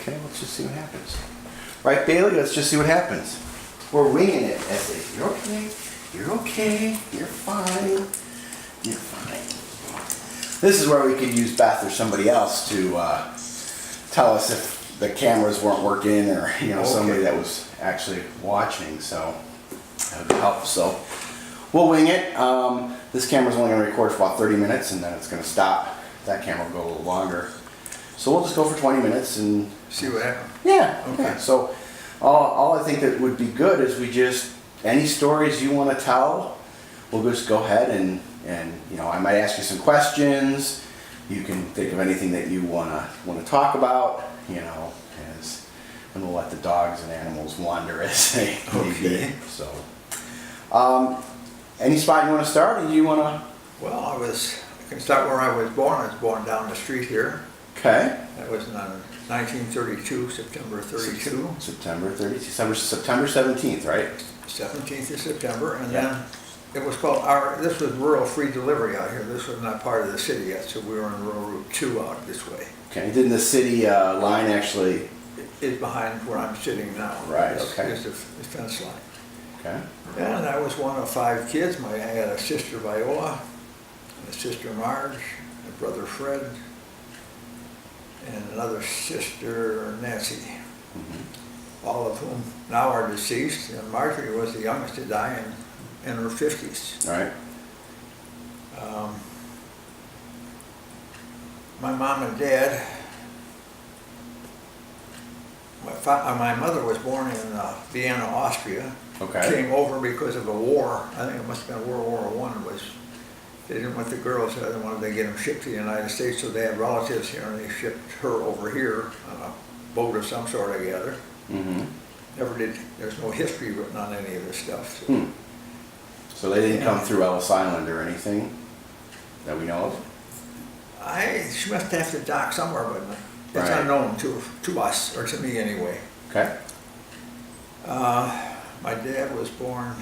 Okay, let's just see what happens. Right, Bailey, let's just see what happens. We're winging it, Essie. You're okay. You're okay. You're fine. You're fine. This is where we could use Beth or somebody else to tell us if the cameras weren't working, or somebody that was actually watching. So that would help. So we'll wing it. This camera's only going to record for about 30 minutes, and then it's going to stop. That camera will go a little longer. So we'll just go for 20 minutes and see what happens. Yeah. Okay. Yeah. So all I think that would be good is we just, any stories you want to tell, we'll just go ahead and I might ask you some questions. You can think of anything that you want to talk about, and we'll let the dogs and animals wander as they be. So any spot you want to start, or do you want to? Well, I can start where I was born. I was born down the street here. Okay. That was in 1932, September 32. September 32, September 17th, right? 17th of September, and then it was called this was rural free delivery out here. This was not part of the city yet, so we were on Rural Route 2 out this way. Okay, didn't the city line actually? Is behind where I'm sitting now. Right, okay. Is the fence line. Okay. And I was one of 5 kids. I had a sister Viola, and a sister Marge, a brother Fred, and another sister Nancy. Mm-hmm. All of whom now are deceased. And Marjorie was the youngest to die in her 50s. All right. My mom and dad, my mother was born in Vienna, Austria. Okay. Came over because of a war. I think it must have been World War I. They didn't want the girls, they wanted to get them shipped to the United States, so they had relatives here, and they shipped her over here on a boat of some sort, I gather. Mm-hmm. Never did, there's no history written on any of this stuff. So, so they didn't come through Ellis Island or anything that we know of? She must have to dock somewhere, but it's unknown to us, or to me anyway. Okay. My dad was born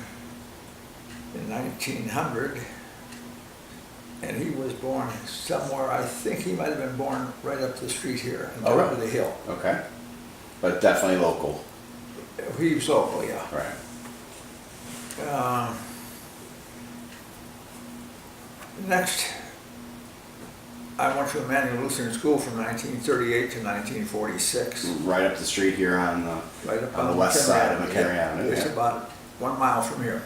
in 1900, and he was born somewhere, I think he might have been born right up the street here, on top of the hill. Okay. But definitely local. He was local, yeah. Right. Next, I went to Emmanuel Lutheran School from 1938 to 1946. Right up the street here on the west side of McHenry Avenue. It's about 1 mile from here,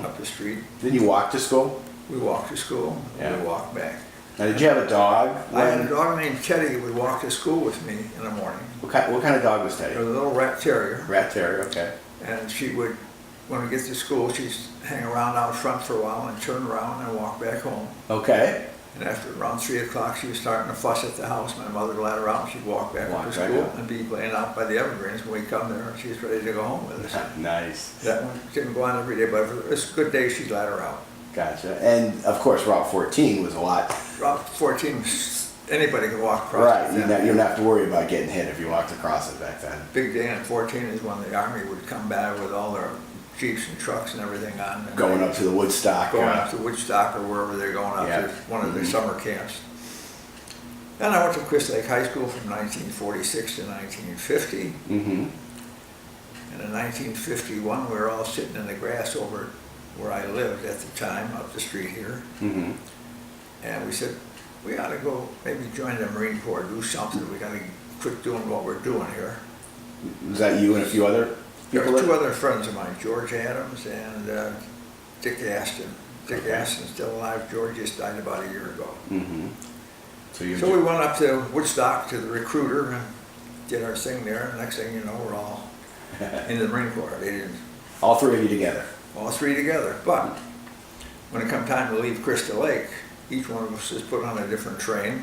up the street. Did you walk to school? We walked to school, and we walked back. Now, did you have a dog? I had a dog named Teddy that would walk to school with me in the morning. What kind of dog was Teddy? It was a little rat terrier. Rat terrier, okay. And she would, when we get to school, she'd hang around out front for a while and turn around and walk back home. Okay. And after around 3 o'clock, she was starting to fuss at the house. My mother would let her out, and she'd walk back to school and be playing out by the evergreens when we come there, and she's ready to go home with us. Nice. That one didn't go on every day, but if it's a good day, she'd let her out. Gotcha. And of course, Route 14 was a lot. Route 14, anybody could walk across. Right. You didn't have to worry about getting hit if you walked across it back then. Big day on 14 is when the Army would come back with all their Jeeps and trucks and everything on. And going up to the Woodstock. Going up to Woodstock or wherever they're going up to one of their summer camps. Then I went to Crystal Lake High School from 1946 to 1950. Mm-hmm. And in 1951, we were all sitting in the grass over where I lived at the time, up the street here. Mm-hmm. And we said, we ought to go maybe join the Marine Corps, do something. We got to quit doing what we're doing here. Was that you and a few other people? There were 2 other friends of mine, George Adams and Dick Aston. Dick Aston's still alive. George just died about a year ago. Mm-hmm. So we went up to Woodstock to the recruiter and did our thing there. And next thing you know, we're all in the Marine Corps. They didn't. All 3 of you together. All 3 together. But when it come time to leave Crystal Lake, each one of us is put on a different train.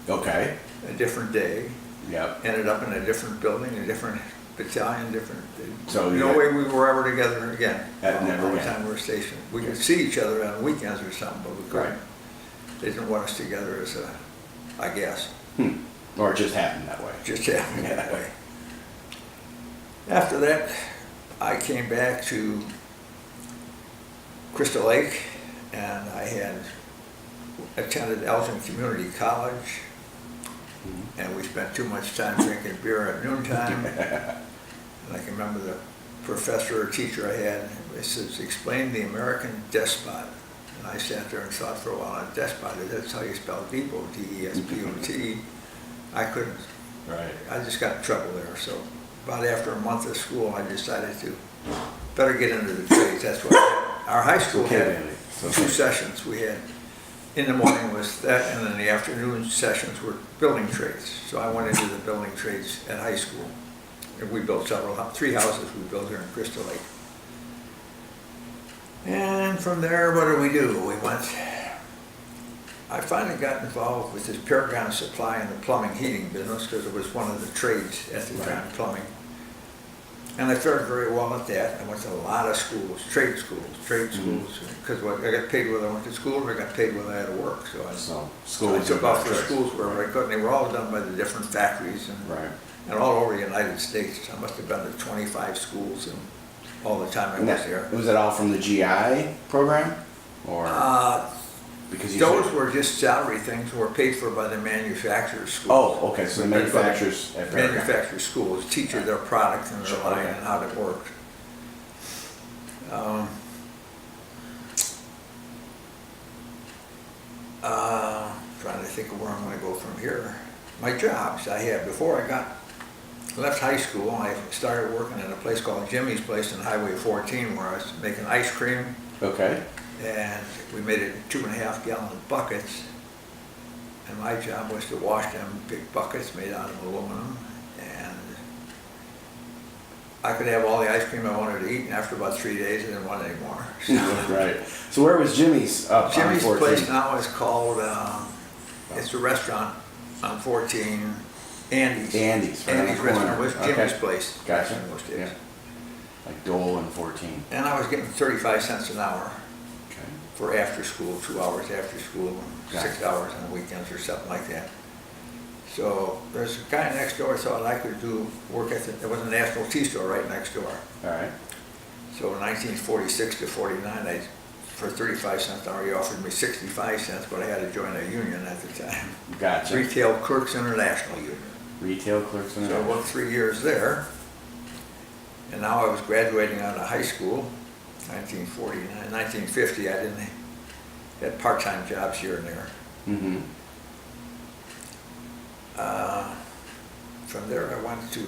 Okay. A different day. Yep. Ended up in a different building, a different battalion, different. So no way we were ever together again. Never all the again. time we were stationed. We could see each other on weekends or something, but we couldn't. They didn't want us together as I guess. Or it just happened that way. Just happened that way. After that, I came back to Crystal Lake, and I had attended Elgin Community College. and we spent too much time drinking beer at noontime. And I can remember the professor or teacher I had, it says, explain the American despot. And I sat there and thought for a while, a despot, that's how you spell depot, D-E-S-P-O-T. I couldn't. Right. I just got in trouble there. So about after a month of school, I decided to better get into the trades. That's what our high school had. Two sessions. We had, in the morning was that, and then the afternoon sessions were building trades. So I went into the building trades at high school. And we built three houses we built here in Crystal Lake. And from there, what did we do? I finally got involved with this Paragon Supply in the plumbing heating business because it was one of the trades at the time, plumbing. And I fared very well at that. I went to a lot of schools, trade schools, because I got paid whether I went to school or I got paid whether I had to work. So I took off for schools wherever I could, and they were all done by the different factories and all over the United States. I must have been to 25 schools and all the time I was there. Was it all from the GI program? Or because those were just salary things were paid for by the manufacturers' schools. Oh, okay, so the manufacturers at Paragon. Manufacturer schools teach you their product and their line and how it worked. Trying to think of where I'm going to go from here. My jobs I had before I left high school, I started working in a place called Jimmy's Place on Highway 14 where I was making ice cream. Okay. And we made it in 2.5 gallon buckets. And my job was to wash them big buckets made out of aluminum. And I could have all the ice cream I wanted to eat, and after about 3 days, I didn't want it anymore. So, right. So where was Jimmy's up Jimmy's on 14? Place now is called, it's a restaurant on 14, Andy's. Andy's restaurant was Jimmy's Okay. Place. Gotcha. Most days. Yeah. Like Dole and 14. And I was getting 35 cents an hour Okay. for after school, 2 hours after school, Gotcha. 6 hours on the weekends or something like that. So there's a guy next door thought I could do work at there was a National Tea Store right next door. All right. So in 1946 to 49, for 35 cents an hour, he offered me 65 cents, but I had to join a union at the time. Gotcha. Retail Clerks International Union. Retail clerks. So I worked 3 years there, and now I was graduating out of high school, 1949, 1950. I had part-time jobs here and there. Mm-hmm. From there, I went to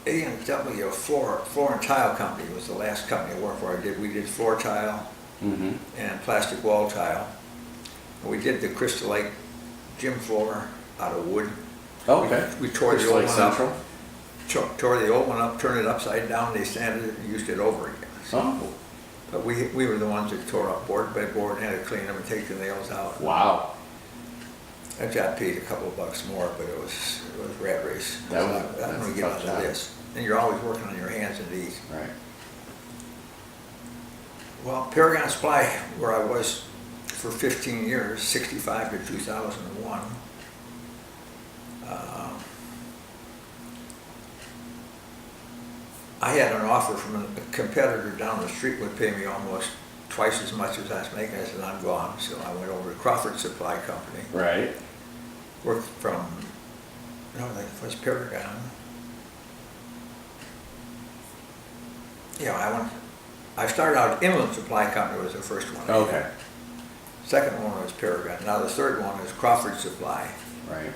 A&W Floor and Tile Company was the last company I worked for. We did floor tile and plastic wall tile. And we did the Crystal Lake gym floor out of wood. Okay. We tore the Crystal old Lake one Central? up. Tore the old one up, turned it upside down, they sanded it and used it over again. Oh. But we were the ones that tore up board by board and had to clean them and take the nails out. Wow. I got paid a couple of bucks more, but it was rat race. That was- I don't that's want a to get tough onto job. this. And you're always working on your hands and knees. Right. Well, Paragon Supply, where I was for 15 years, 65 to 2001, I had an offer from a competitor down the street would pay me almost twice as much as I was making. I said, I'm gone. So I went over to Crawford Supply Company. Right. Worked from, that was Paragon. Yeah, I started out, Inland Supply Company was the first one. Okay. Second one was Paragon. Now the third one is Crawford Supply. Right.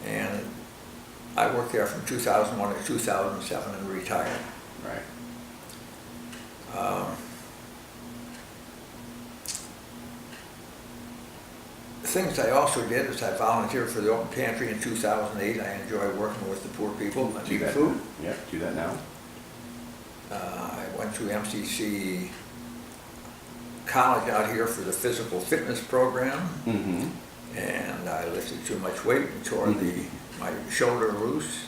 And I worked there from 2001 to 2007 and retired. Right. Things I also did is I volunteered for the Open Pantry in 2008. I enjoy working with the poor people that Do need that. food. Yeah. Do that now. I went to MCC college out here for the physical fitness program, Mm-hmm. and I lifted too much weight and tore my shoulder loose,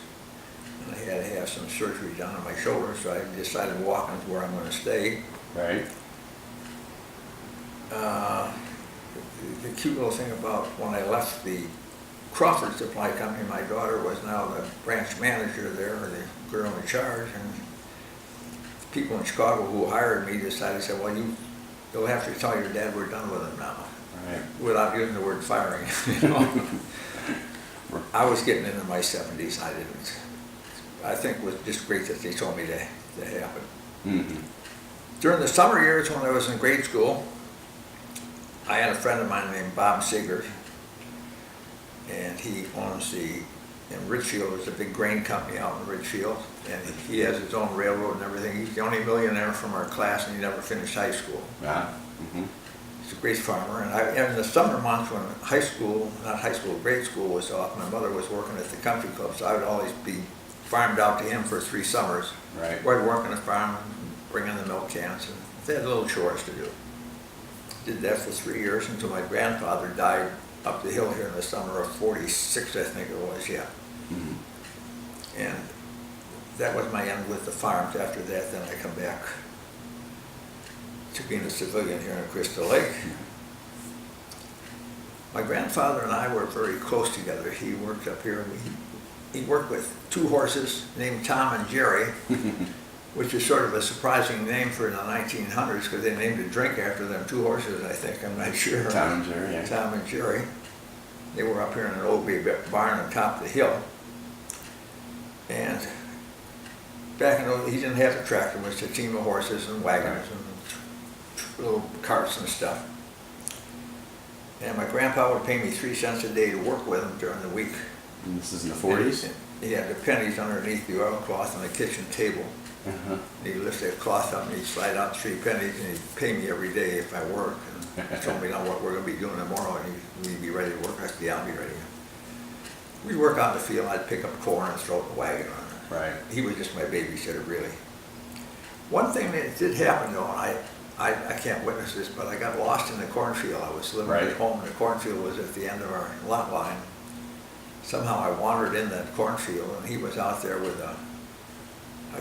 and I had to have some surgery done on my shoulder, so I decided walking is where I'm going to stay. Right. The cute little thing about when I left the Crawford Supply Company, my daughter was now the branch manager there, or the girl in charge, and people in Chicago who hired me decided, said, well, you'll have to tell your dad we're done with him now. Right. without using the word firing. You know? I was getting into my 70s. I think it was just great that they told me that happened. Mm-hmm. During the summer years when I was in grade school, I had a friend of mine named Bob Seeger, and he owns in Ridgefield, there's a big grain company out in Ridgefield, and he has his own railroad and everything. He's the only millionaire from our class, and he never finished high school. Ah. Mm-hmm. He's a great farmer, and in the summer months when grade school was off, my mother was working at the country club, so I would always be farmed out to him for 3 summers. Right. Where I'd work on the farm, bring in the milk cans, and they had little chores to do. Did that for 3 years until my grandfather died up the hill here in the summer of '46, I think it was, yeah. Mm-hmm. And that was my end with the farms. After that, then I come back to being a civilian here in Crystal Lake. My grandfather and I were very close together. He worked up here, and he worked with 2 horses named Tom and Jerry, which is sort of a surprising name for the 1900s because they named a drink after them 2 horses, I think. I'm not sure. Tom and Jerry, yeah. Tom and Jerry. They were up here in an old barn on top of the hill. And back in those, he didn't have a tractor, it was a team of horses and wagons and little carts and stuff. And my grandpa would pay me 3 cents a day to work with him during the week. And this is in the 40s? He had the pennies underneath the oilcloth on the kitchen table. Uh-huh. He'd lift that cloth up and he'd slide out 3 pennies and he'd pay me every day if I worked. And he told me now what we're going to be doing tomorrow and we'd be ready to work. I said, yeah, I'll be ready. We'd work out in the field. I'd pick up corn and throw it in the wagon. Right. He was just my babysitter, really. One thing that did happen though, and I can't witness this, but I got lost in the cornfield. I was living at home and the cornfield was at the end of our lot line. Somehow I wandered in that cornfield and he was out there with a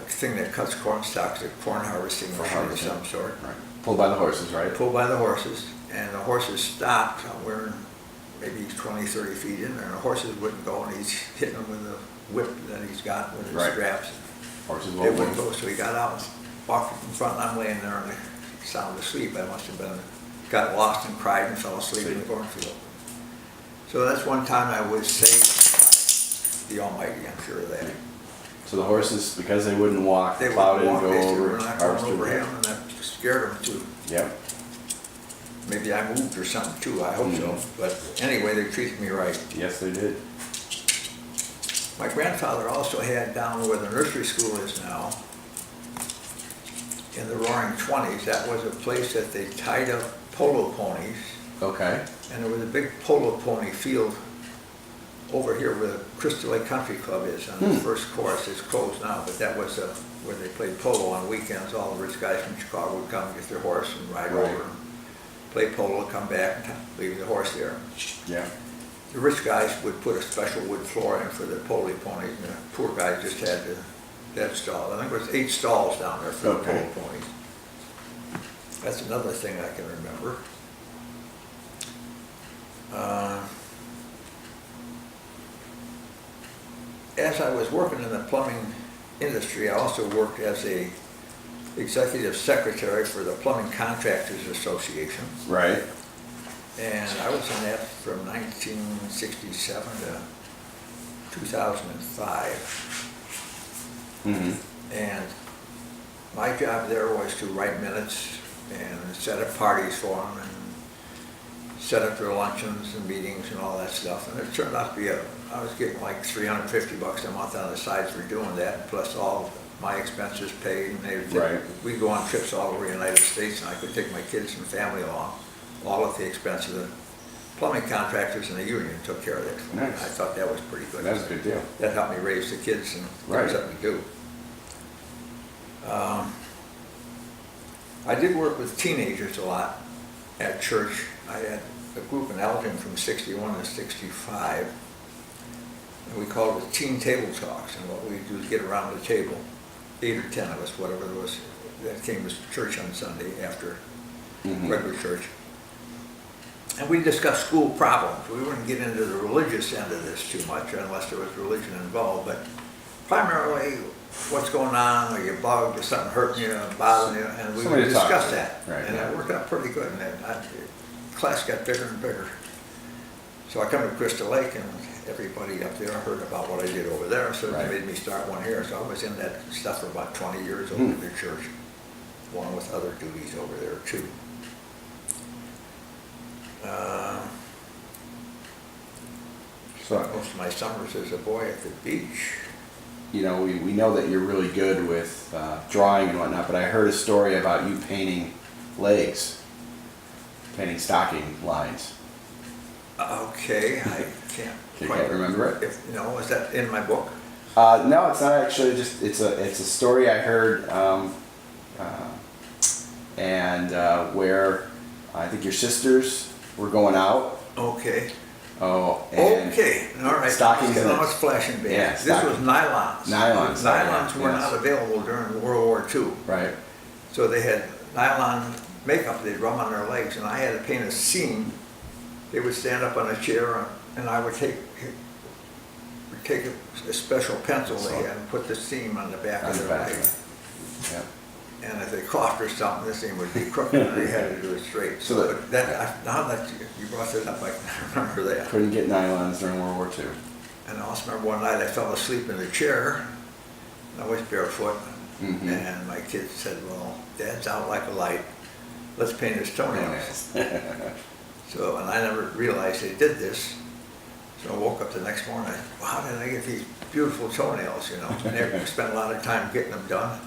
thing that cuts corn stalks, a corn harvesting machine of some sort. Right. Pulled by the horses, right? Pulled by the horses, and the horses stopped. We're maybe 20, 30 feet in there, and the horses wouldn't go, and he's hitting them with a whip that he's got with his straps. Horses They wouldn't go, so he got out and walked in front, and I'm laying there and sound asleep. I must have got lost and cried and fell asleep in the cornfield. So that's one time I was saved by the Almighty, I'm sure of that. So the horses, because they wouldn't walk, They plowed wouldn't in, walk, go they over, were not going over harvested. him, and that scared him too. Yep. Maybe I moved or something too, I hope so. But anyway, they treated me right. Yes, they did. My grandfather also had down where the nursery school is now, in the Roaring Twenties, that was a place that they tied up polo ponies. Okay. And there was a big polo pony field over here where the Crystal Lake Country Club is on the first course. It's closed now, but that was where they played polo on weekends. All the rich guys from Chicago would come get their horse and ride over and play polo, come back and leave the horse there. Yeah. The rich guys would put a special wood floor in for the polo ponies, and the poor guys just had that stall. I think there was 8 stalls down there for the polo ponies. That's another thing I can remember. As I was working in the plumbing industry, I also worked as a executive secretary for the Plumbing Contractors Association. Right. And I was in that from 1967 to 2005. Mm-hmm. And my job there was to write minutes and set up parties for them and set up their luncheons and meetings and all that stuff. And it turned out to be I was getting like $350 a month on the side for doing that, plus all of my expenses paid. And we'd go on trips all over the United States, and I could take my kids and family along, all at the expense of the plumbing contractors and the union took care of that for me. Nice. I thought that was pretty good. That was a good deal. That helped me raise the kids and give them something to do. I did work with teenagers a lot at church. I had a group in Elgin from 61 to 65, and we called it Teen Table Talks. And what we do is get around the table, 8 or 10 of us, whatever it was, that came to church on Sunday after regular church. And we discussed school problems. We wouldn't get into the religious end of this too much unless there was religion involved, but primarily what's going on, are you bugged, is something hurting you, bothering you, and we would discuss that. Right, and it worked out pretty good. And class got bigger and bigger. So I come to Crystal Lake and everybody up there heard about what I did over there, so Right. they made me start one here. So I was in that stuff for about 20 years over at the church, along with other duties over there too. So, Most of my summers as a boy at the beach. you know, we know that you're really good with drawing and whatnot, but I heard a story about you painting legs, painting stocking lines. Okay, I can't You quite can't remember it? No, is that in my book? No, it's not actually. Just it's a story I heard, where I think your sisters were going out. Okay. Oh, and Okay, all right. stockings and- Now it's flashing bands. Yeah, This was stockings. nylons. Nylons, Nylons were yes. not available during World War II. right. So they had nylon makeup they'd rub on their legs, and I had to paint a seam. They would stand up on a chair, and I would take a special pencil they had and put the seam on the back On of the their back leg. of it. Yep. And if they coughed or something, this thing would be crooked, and they had to do it straight. So So that- now that you brought it up, I can remember that. Couldn't get nylons during World War II. And I also remember one night I fell asleep in the chair, and I was barefoot, Mhm. and my kids said, well, Dad's out like a light, let's paint his toenails. So, and I never realized they did this, so I woke up the next morning, I said, well, how did I get these beautiful toenails, you know? And they spent a lot of time getting them done.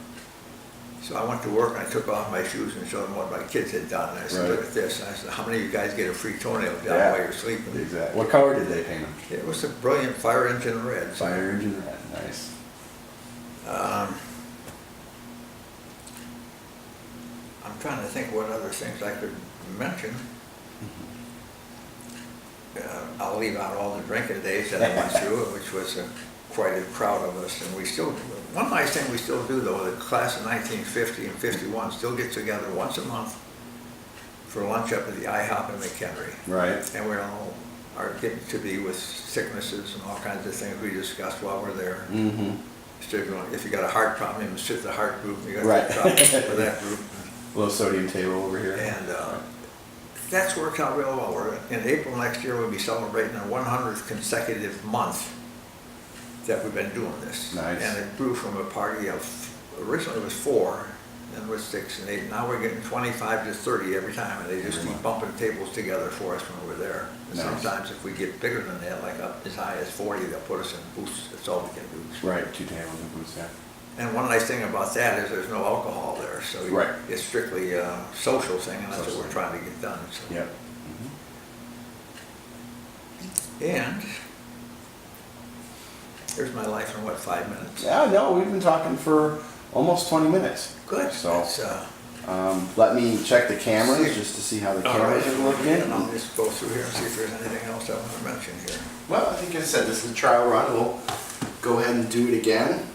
So I went to work and I took off my shoes and showed them what my kids had done. And I said, Right. look at this. And I said, how many of you guys get a free toenail job Yeah. while you're sleeping? Exactly. What color did they paint them? It was a brilliant fire engine red. Fire engine red. Nice. I'm trying to think what other things I could mention. I'll leave out all the drinking days that I went through, which was quite a crowd of us. And we still, one nice thing we still do though, the class of 1950 and 51 still get together once a month for lunch up at the IHOP in McHenry. Right. And we all are getting to be with sicknesses and all kinds of things we discuss while we're there. Mm-hmm. If you got a heart problem, you sit the heart group, you got Right. the problem for that group. Low sodium table over here. And that's worked out real well. We're, in April next year, we'll be celebrating our 100th consecutive month that we've been doing this. Nice. And it grew from a party of, originally it was 4, then it was 6 and 8. Now we're getting 25 to 30 every time, and they just keep bumping tables together for us when we're there. And Nice. sometimes if we get bigger than that, like up as high as 40, they'll put us in booths. That's all we can do. Right. 2 tables and booths. Yeah. And one nice thing about that is there's no alcohol there, so Right. it's strictly a social thing, and that's Social what we're trying to get done. So. Yep. And here's my life in what, 5 minutes? Yeah. No, we've been talking for almost 20 minutes. Good. So, That's, let me check the cameras just to see how the all right. cameras are looking. And I'll just go through here and see if there's anything else I want to mention here. Well, I think I said this is a trial run. We'll go ahead and do it again.